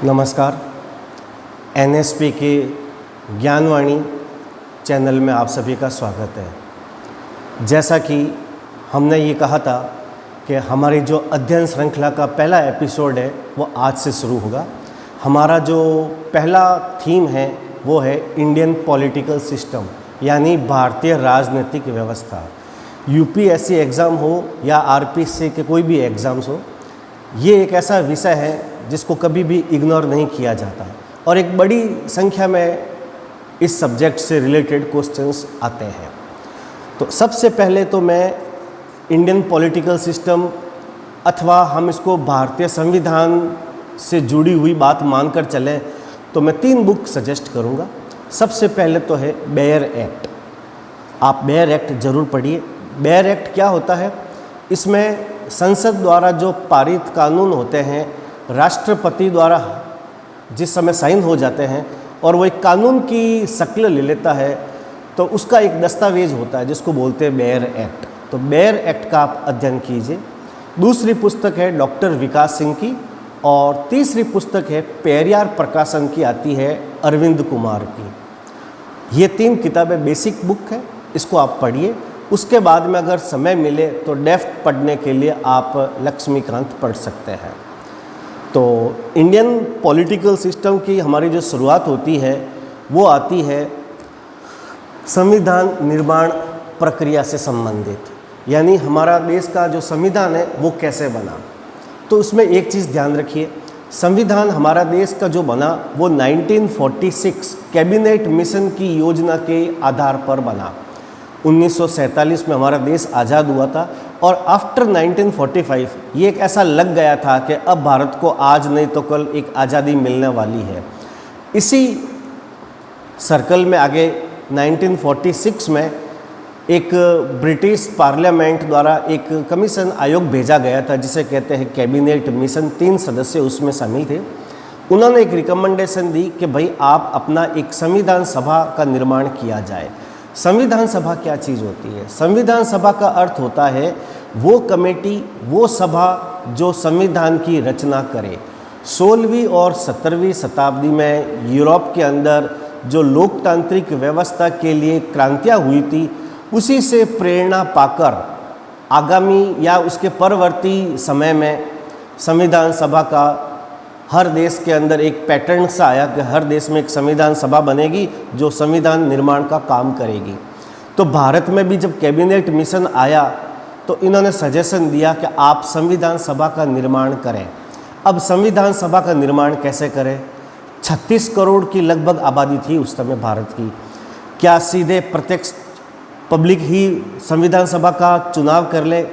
नमस्कार। एनएसपी के ज्ञानवाणी चैनल में आप सभी का स्वागत है। जैसा कि हमने ये कहा था कि हमारी जो अध्ययन श्रृंखला का पहला एपिसोड है वो आज से शुरू होगा। हमारा जो पहला थीम है वो है इंडियन पॉलिटिकल सिस्टम, यानी भारतीय राजनीतिक व्यवस्था। यूपीएससी एग्ज़ाम हो या आरपीएससी के कोई भी एग्ज़ाम्स हो, ये एक ऐसा विषय है जिसको कभी भी इग्नोर नहीं किया जाता और एक बड़ी संख्या में इस सब्जेक्ट से रिलेटेड क्वेश्चंस आते हैं। तो सबसे पहले तो मैं इंडियन पॉलिटिकल सिस्टम अथवा हम इसको भारतीय संविधान से जुड़ी हुई बात मानकर चलें तो मैं 3 बुक सजेस्ट करूंगा। सबसे पहले तो है बेयर एक्ट। आप बेयर एक्ट ज़रूर पढ़िए। बेयर एक्ट क्या होता है? इसमें संसद द्वारा जो पारित कानून होते हैं, राष्ट्रपति द्वारा जिस समय साइन हो जाते हैं और वो एक कानून की शक्ल ले लेता है, तो उसका एक दस्तावेज होता है जिसको बोलते हैं बेयर एक्ट। तो बेयर एक्ट का आप अध्ययन कीजिए। दूसरी पुस्तक है डॉक्टर विकास सिंह की और तीसरी पुस्तक है पेरियार प्रकाशन की, आती है अरविंद कुमार की। ये 3 किताबें बेसिक बुक है, इसको आप पढ़िए। उसके बाद में अगर समय मिले तो डेप्थ पढ़ने के लिए आप लक्ष्मीकांत पढ़ सकते हैं। तो इंडियन पॉलिटिकल सिस्टम की हमारी जो शुरुआत होती है वो आती है संविधान निर्माण प्रक्रिया से संबंधित, यानी हमारा देश का जो संविधान है वो कैसे बना। तो उसमें एक चीज़ ध्यान रखिए, संविधान हमारा देश का जो बना वो 1946 कैबिनेट मिशन की योजना के आधार पर बना। 1947 में हमारा देश आज़ाद हुआ था और आफ्टर 1945 ये एक ऐसा लग गया था कि अब भारत को आज नहीं तो कल एक आज़ादी मिलने वाली है। इसी सर्कल में आगे 1946 में एक ब्रिटिश पार्लियामेंट द्वारा एक कमीशन आयोग भेजा गया था जिसे कहते हैं कैबिनेट मिशन। 3 सदस्य उसमें शामिल थे। उन्होंने एक रिकमेंडेशन दी कि भाई आप अपना एक संविधान सभा का निर्माण किया जाए। संविधान सभा क्या चीज़ होती है? संविधान सभा का अर्थ होता है वो कमेटी, वो सभा जो संविधान की रचना करे। 16वीं और 17वीं शताब्दी में यूरोप के अंदर जो लोकतांत्रिक व्यवस्था के लिए क्रांतियाँ हुई थी, उसी से प्रेरणा पाकर आगामी या उसके परवर्ती समय में संविधान सभा का हर देश के अंदर एक पैटर्न सा आया कि हर देश में एक संविधान सभा बनेगी जो संविधान निर्माण का काम करेगी। तो भारत में भी जब कैबिनेट मिशन आया तो इन्होंने सजेशन दिया कि आप संविधान सभा का निर्माण करें। अब संविधान सभा का निर्माण कैसे करें? 36 करोड़ की लगभग आबादी थी उस समय भारत की। क्या सीधे प्रत्यक्ष पब्लिक ही संविधान सभा का चुनाव कर ले?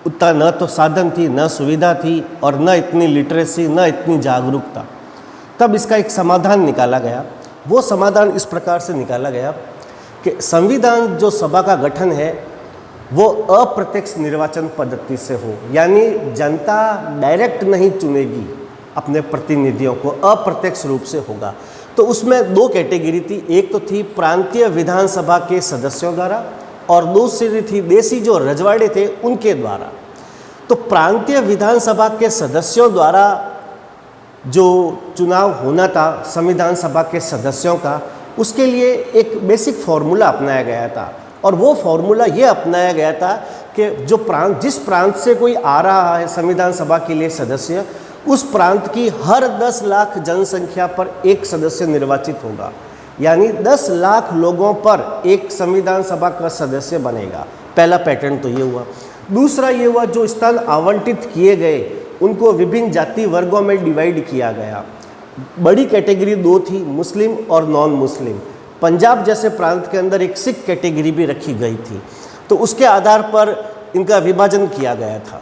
उतना न तो साधन थी, न सुविधा थी और न इतनी लिटरेसी, न इतनी जागरूकता। तब इसका एक समाधान निकाला गया। वो समाधान इस प्रकार से निकाला गया कि संविधान जो सभा का गठन है वो अप्रत्यक्ष निर्वाचन पद्धति से हो, यानी जनता डायरेक्ट नहीं चुनेगी अपने प्रतिनिधियों को, अप्रत्यक्ष रूप से होगा। तो उसमें 2 कैटेगरी थी। एक तो थी प्रांतीय विधानसभा के सदस्यों द्वारा और दूसरी थी देसी जो रजवाड़े थे उनके द्वारा। तो प्रांतीय विधानसभा के सदस्यों द्वारा जो चुनाव होना था संविधान सभा के सदस्यों का, उसके लिए एक बेसिक फार्मूला अपनाया गया था और वो फार्मूला ये अपनाया गया था कि जो प्रांत, जिस प्रांत से कोई आ रहा है संविधान सभा के लिए सदस्य, उस प्रांत की हर 10 लाख जनसंख्या पर एक सदस्य निर्वाचित होगा, यानी 10 लाख लोगों पर एक संविधान सभा का सदस्य बनेगा। पहला पैटर्न तो ये हुआ। दूसरा ये हुआ जो स्थान आवंटित किए गए उनको विभिन्न जाति वर्गों में डिवाइड किया गया। बड़ी कैटेगरी 2 थी, मुस्लिम और नॉन मुस्लिम। पंजाब जैसे प्रांत के अंदर एक सिख कैटेगरी भी रखी गई थी, तो उसके आधार पर इनका विभाजन किया गया था।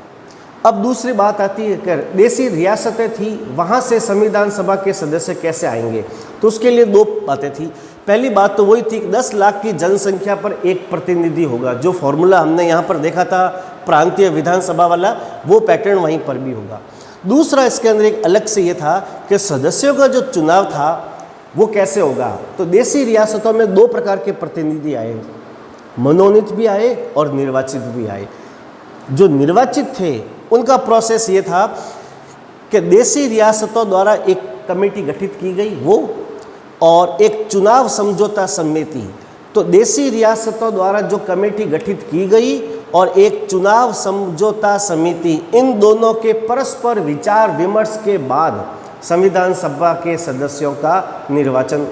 अब दूसरी बात आती है कि देसी रियासतें थी, वहाँ से संविधान सभा के सदस्य कैसे आएंगे? तो उसके लिए 2 बातें थी। पहली बात तो वही थी कि 10 लाख की जनसंख्या पर एक प्रतिनिधि होगा। जो फॉर्मूला हमने यहाँ पर देखा था प्रांतीय विधानसभा वाला, वो पैटर्न वहीं पर भी होगा। दूसरा इसके अंदर एक अलग से ये था कि सदस्यों का जो चुनाव था वो कैसे होगा। तो देसी रियासतों में 2 प्रकार के प्रतिनिधि आए, मनोनीत भी आए और निर्वाचित भी आए। जो निर्वाचित थे उनका प्रोसेस ये था कि देसी रियासतों द्वारा एक कमेटी गठित की गई वो, और एक चुनाव समझौता समिति। तो देशी रियासतों द्वारा जो कमेटी गठित की गई और एक चुनाव समझौता समिति, इन दोनों के परस्पर विचार विमर्श के बाद संविधान सभा के सदस्यों का निर्वाचन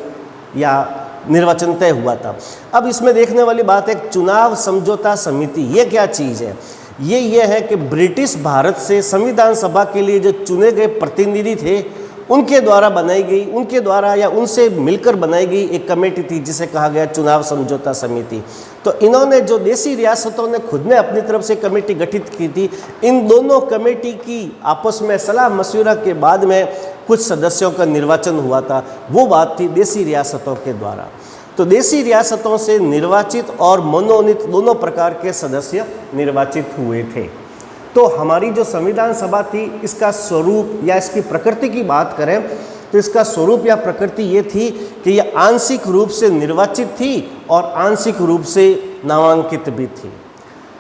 तय हुआ था। अब इसमें देखने वाली बात है, चुनाव समझौता समिति ये क्या चीज़ है? ये है कि ब्रिटिश भारत से संविधान सभा के लिए जो चुने गए प्रतिनिधि थे उनके द्वारा बनाई गई, उनके द्वारा या उनसे मिलकर बनाई गई एक कमेटी थी जिसे कहा गया चुनाव समझौता समिति। तो इन्होंने, जो देशी रियासतों ने खुद ने अपनी तरफ से कमेटी गठित की थी, इन दोनों कमेटी की आपस में सलाह मशवरा के बाद में कुछ सदस्यों का निर्वाचन हुआ था। वो बात थी देशी रियासतों के द्वारा। तो देशी रियासतों से निर्वाचित और मनोनीत दोनों प्रकार के सदस्य निर्वाचित हुए थे। तो हमारी जो संविधान सभा थी, इसका स्वरूप या इसकी प्रकृति की बात करें तो इसका स्वरूप या प्रकृति ये थी कि ये आंशिक रूप से निर्वाचित थी और आंशिक रूप से नामांकित भी थी।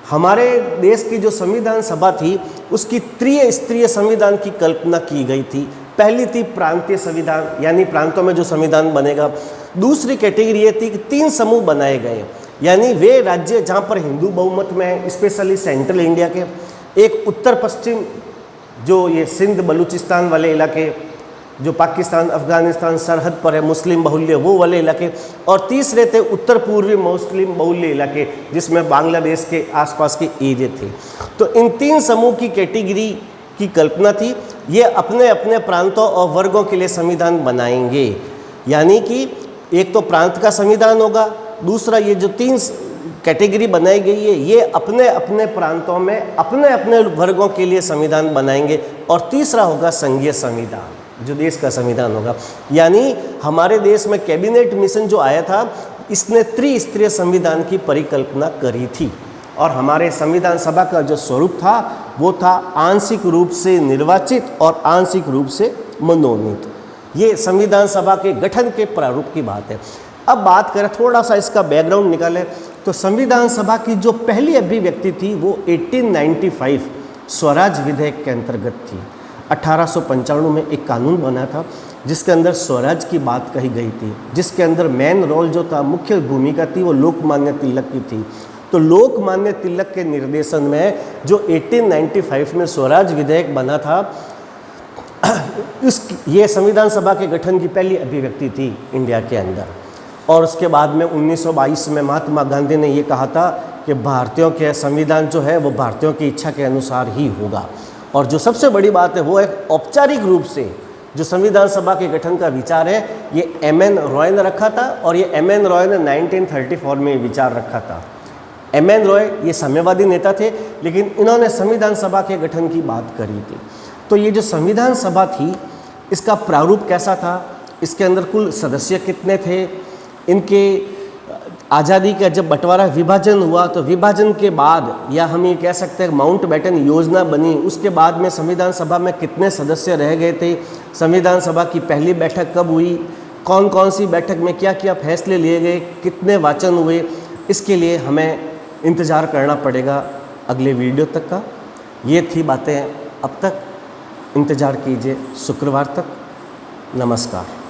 हमारे देश की जो संविधान सभा थी उसकी त्रिस्तरीय संविधान की कल्पना की गई थी। पहली थी प्रांतीय संविधान, यानी प्रांतों में जो संविधान बनेगा। दूसरी कैटेगरी ये थी कि 3 समूह बनाए गए, यानी वे राज्य जहाँ पर हिंदू बहुमत में है, स्पेशली सेंट्रल इंडिया के, एक उत्तर पश्चिम जो ये सिंध बलूचिस्तान वाले इलाके, जो पाकिस्तान अफगानिस्तान सरहद पर है, मुस्लिम बहुल्य वो वाले इलाके, और तीसरे थे उत्तर पूर्वी मुस्लिम बहुल्य इलाके जिसमें बांग्लादेश के आसपास के एरिया थे। तो इन 3 समूह की कैटेगरी की कल्पना थी। ये अपने अपने प्रांतों और वर्गों के लिए संविधान बनाएंगे, यानी कि एक तो प्रांत का संविधान होगा, दूसरा ये जो 3 कैटेगरी बनाई गई है ये अपने अपने प्रांतों में अपने अपने वर्गों के लिए संविधान बनाएंगे, और तीसरा होगा संघीय संविधान जो देश का संविधान होगा। यानी हमारे देश में कैबिनेट मिशन जो आया था इसने त्रिस्तरीय संविधान की परिकल्पना करी थी, और हमारे संविधान सभा का जो स्वरूप था वो था आंशिक रूप से निर्वाचित और आंशिक रूप से मनोनीत। ये संविधान सभा के गठन के प्रारूप की बात है। अब बात करें, थोड़ा सा इसका बैकग्राउंड निकालें, तो संविधान सभा की जो पहली अभिव्यक्ति थी वो 1895 स्वराज विधेयक के अंतर्गत थी। 1895 में एक कानून बना था जिसके अंदर स्वराज की बात कही गई थी, जिसके अंदर मेन रोल जो था, मुख्य भूमिका थी वो लोकमान्य तिलक की थी। तो लोकमान्य तिलक के निर्देशन में जो 1895 में स्वराज विधेयक बना था, ये संविधान सभा के गठन की पहली अभिव्यक्ति थी इंडिया के अंदर। और उसके बाद में 1922 में महात्मा गांधी ने ये कहा था कि भारतीयों के संविधान जो है वो भारतीयों की इच्छा के अनुसार ही होगा। और जो सबसे बड़ी बात है वो एक औपचारिक रूप से जो संविधान सभा के गठन का विचार है ये M.N. रॉय ने रखा था, और ये M.N. रॉय ने 1934 में विचार रखा था। M.N. रॉय ये साम्यवादी नेता थे, लेकिन इन्होंने संविधान सभा के गठन की बात करी थी। तो ये जो संविधान सभा थी इसका प्रारूप कैसा था, इसके अंदर कुल सदस्य कितने थे, इनके आज़ादी का जब बंटवारा विभाजन हुआ तो विभाजन के बाद, या हम ये कह सकते हैं माउंटबेटन योजना बनी, उसके बाद में संविधान सभा में कितने सदस्य रह गए थे, संविधान सभा की पहली बैठक कब हुई, कौन कौन सी बैठक में क्या क्या फैसले लिए गए, कितने वाचन हुए, इसके लिए हमें इंतज़ार करना पड़ेगा अगले वीडियो तक का। ये थी बातें, अब तक इंतज़ार कीजिए शुक्रवार तक। नमस्कार।